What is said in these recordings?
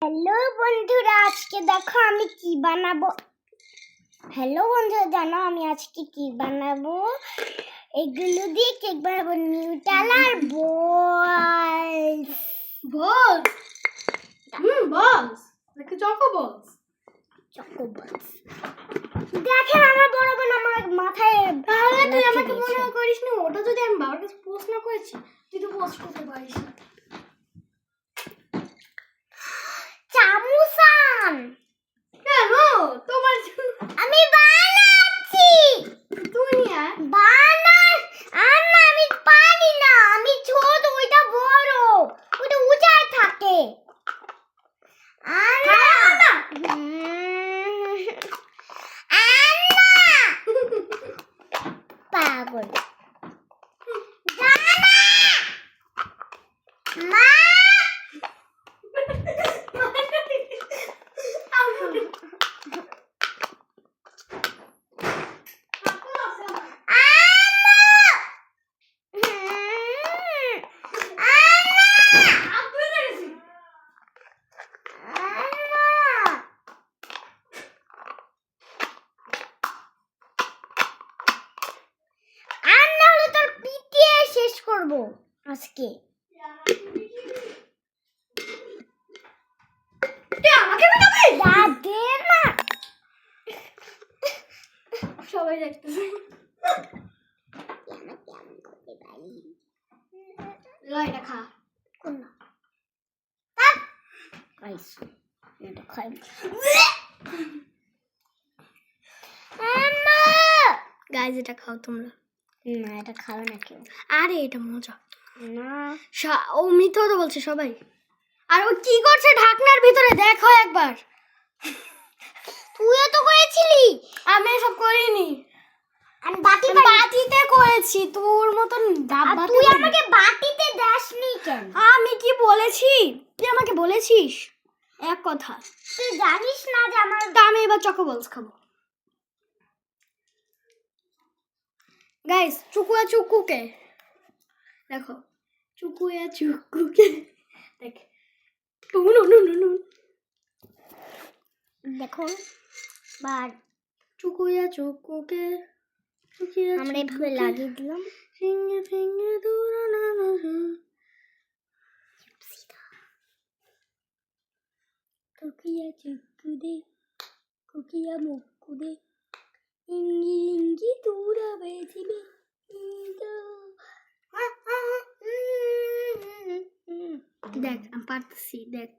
Hello বন্ধুরা, আজকে দেখো আমি কি বানাবো। হ্যালো বন্ধুরা, জানো আমি আজকে কি বানাবো? এগুলো দিয়ে কেক বানাবো। নিউটেলার বলস। বলস বলস নাকি চকো বলস? চকো বলস। দেখেন আমার বড় বোন আমার মাথায়। তাহলে তুই আমাকে মনে করিস না ওটা যদি আমি বাবার কাছে পোস্ট না করেছি তুই তো পোস্ট করতে পারিস না। চামুসান কেন তোমার আমি বানাচ্ছি। তুই বানাস আর না, আমি পারি না, আমি ছোট, ওইটা বড়, ওইটা উঁচায় থাকে। পাগল মা শেষ করব আজকে। সবাই দেখতেছে। এটা খা। গাইজ এটা খাও তোমরা। না, এটা খাবে না কেউ। আরে এটা মজা না, ও মিথ্যা কথা বলছে সবাই। আর ও কি করছে ঢাকনার ভিতরে দেখো একবার। তুইও তো করেছিলি। আমি এসব করিনি, আমি বাটিতে করেছি। তোর মতন ডাব্বাতে তুই আমাকে বাটিতে দাসনি কেন? আমি কি বলেছি? তুই আমাকে বলেছিস এক কথা। তুই জানিস না যে আমার। আমি এবার চকো বলস খাবো। গাইস চুকুয়া চুকুকে দেখো, চুকুয়া চুকুকে দেখ। দেখো বার চুকুয়া চুকুকে আমরা এভাবে লাগিয়ে দিলাম। ফিঙ্গে ফিঙ্গে দূরা না কুকিয়া চুকুদে কুকিয়া মুকুদে ইঙ্গি ইঙ্গি দূরা বেজিবে দেখ আমি পারতেছি দেখ।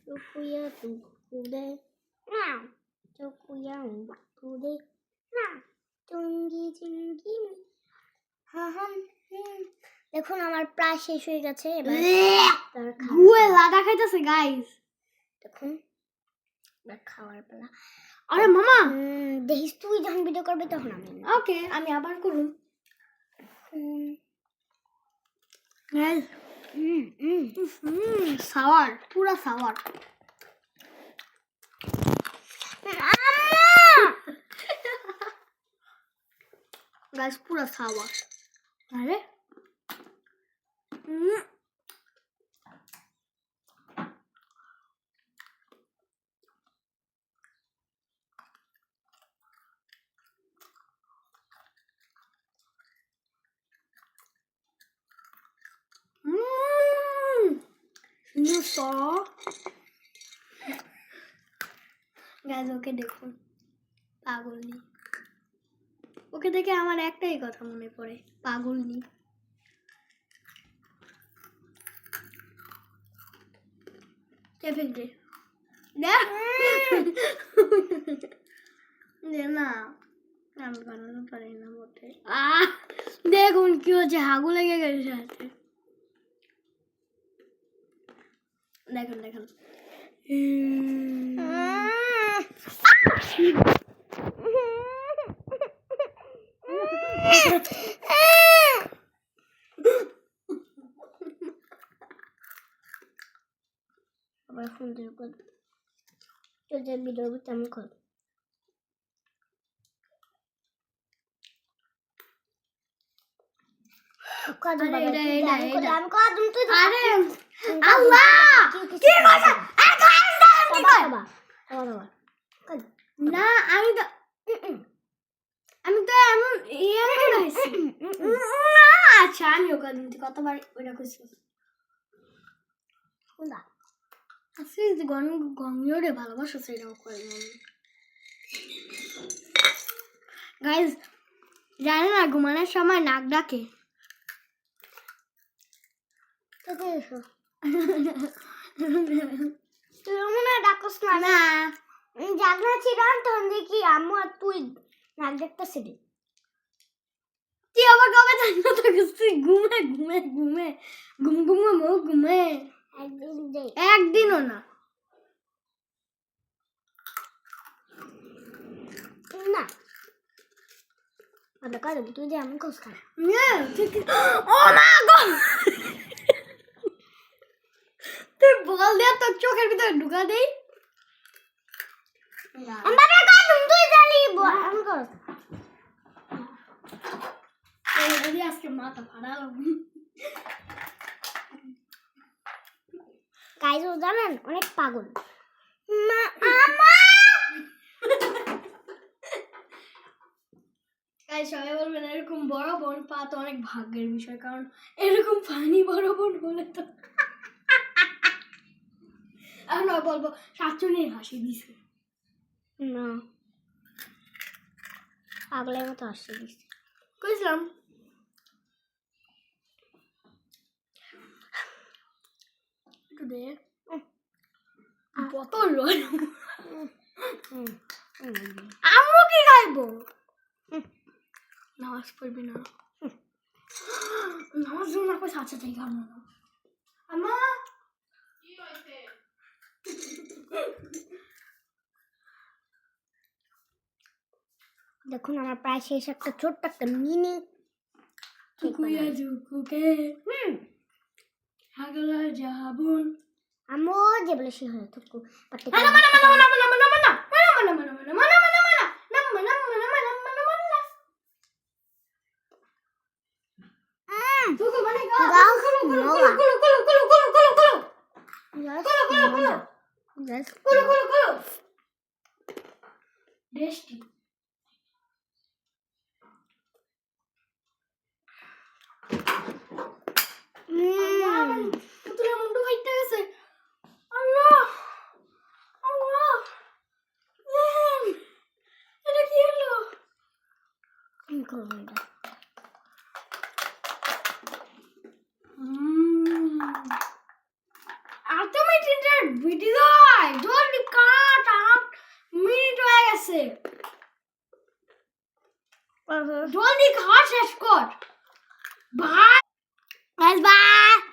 চুকুয়া চুকুদে না, চুকুয়া চুকুদে না, চুঙ্গি চিঙ্গি। দেখুন আমার প্রায় শেষ হয়ে গেছে। এবার গুয়ে লাদা খাইতেছে গাইস। দেখুন এবার খাওয়ার পালা। আরে মামা দেখিস তুই যখন ভিডিও করবি তখন আমি। ওকে আমি আবার করুন। সাওয়ার, পুরা সাওয়ার। গাইস পুরা সাওয়ার। আরে you saw গাইস ওকে দেখুন পাগলনি। ওকে দেখে আমার একটাই কথা মনে পড়ে, পাগলনি। ডেফিনেটলি না আমি বানাতে পারি না মোটে। দেখুন কি হচ্ছে, হাগু লেগে গেছে হাতে। দেখুন দেখুন আবার ফোন দিয়ে ভিডিও তেমন কর। কদম আরে বাবা, এটা, তুই এটা, আমি এটা। কদম, আমি কদম, তুই তো- আরে তুই আল্লাহ তুই কিছু কি করবি করছে? না। এই guys, দেখেন কি বাবা, করে? বাবা, বাবা, বাবা। কদম। না আমি তো এমন ইয়ে করেছি না। আচ্ছা আমি ওকে দিতে কতবার ওটা করছি না। আসলে গঙ্গরে ভালোবাসো সেটাও করে গাইজ। জানি না ঘুমানোর সময় নাক ডাকে। তোকে এসো। তুই মনে হয় ডাকস না। না জাগনা ছিলাম তখন দেখি আম্মু আর তুই নাক দেখতেছিলি। তুই আবার কবে জানতো তুই ঘুমে ঘুমে ঘুমে ঘুম ঘুমে মো ঘুমে একদিন দে। একদিনও না। না। আরে কদম, তুই যে এমন খোঁজ খা। ও মা গো, তুই বল দে তোর চোখের ভিতরে ঢুকা দেই। আমার কদম তুই জানি এমন কর। আজকে মাথা ফাড়ালো। গাইজ ও জানেন অনেক পাগল। মা আমা তাই সবাই বলবেন এরকম বড় বোন পাওয়া তো অনেক ভাগ্যের বিষয়, কারণ এরকম ফানি বড় বোন হলে তো আর নয় বলবো শাশুড়ির হাসি দিছে। না পাগলের মতো হাসি দিচ্ছে। কইছিলাম একটু দে বোতল আম্মু কি খাইবো? নামাজ পড়বি না? নামাজ না করে সাথে থেকে খাবো না। আম্মা দেখুন আমার প্রায় শেষ একটা ছোট্ট একটা মিনি কুকুয়া জুকুকে হাগলা যাবুন। আমো যে বলে সে হয় তো পাটে ভিডিও জলদি কাট, 8 মিনিট হয়ে গেছে, জলদি খাওয়া শেষ কর ভাই। বাই।